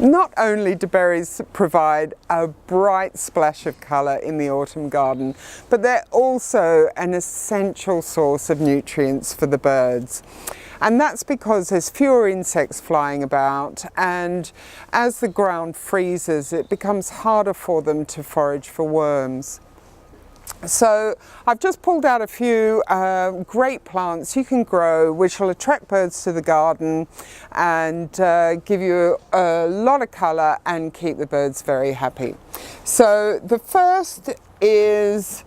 Not only do berries provide a bright splash of colour in the autumn garden, but they're also an essential source of nutrients for the birds. And that's because there's fewer insects flying about, and as the ground freezes, it becomes harder for them to forage for worms. So I've just pulled out a few great plants you can grow which will attract birds to the garden and give you a lot of colour and keep the birds very happy. So the first is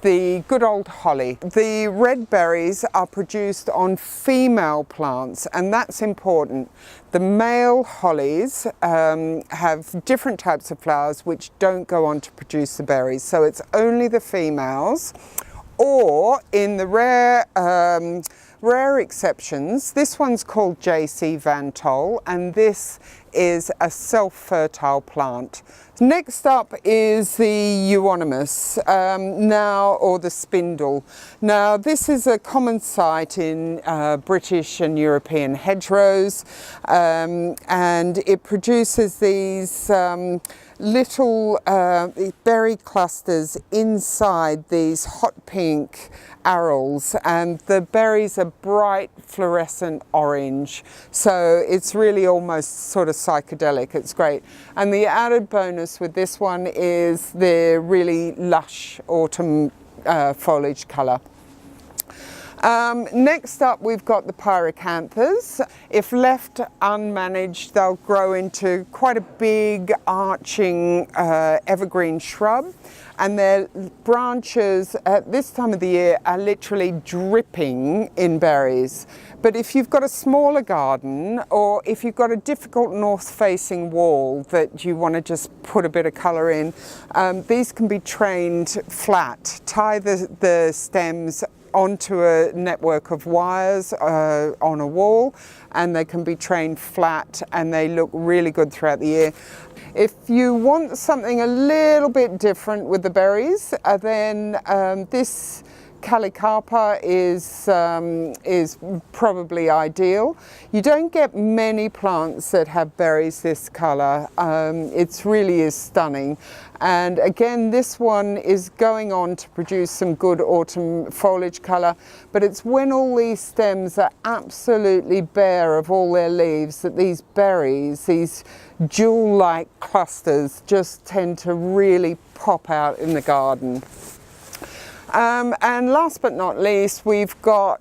the good old holly. The red berries are produced on female plants, and that's important. The male hollies have different types of flowers which don't go on to produce the berries, so it's only the females, or in the rare exceptions, this one's called J.C. Van Tol, and this is a self-fertile plant. Next up is the Euonymus, or the spindle. Now this is a common sight in British and European hedgerows, and it produces these little berry clusters inside these hot pink arils, and the berries are bright fluorescent orange, so it's really almost sort of psychedelic. It's great. And the added bonus with this one is the really lush autumn foliage colour. Next up we've got the Pyracanthas. If left unmanaged, they'll grow into quite a big arching evergreen shrub, and their branches at this time of the year are literally dripping in berries. But if you've got a smaller garden, or if you've got a difficult north-facing wall that you want to just put a bit of colour in, these can be trained flat. Tie the stems onto a network of wires on a wall, and they can be trained flat, and they look really good throughout the year. If you want something a little bit different with the berries, then this Calicarpa is probably ideal. You don't get many plants that have berries this colour. It really is stunning. And again, this one is going on to produce some good autumn foliage colour, but it's when all these stems are absolutely bare of all their leaves that these berries, these jewel-like clusters, just tend to really pop out in the garden. And last but not least, we've got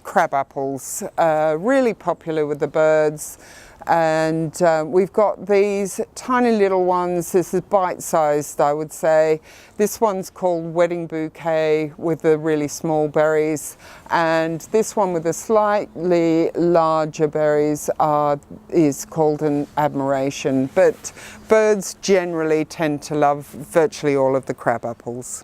crab apples, really popular with the birds. And we've got these tiny little ones. This is bite-sized, I would say. This one's called Wedding Bouquet with the really small berries, and this one with the slightly larger berries is called an Admiration. But birds generally tend to love virtually all of the crab apples.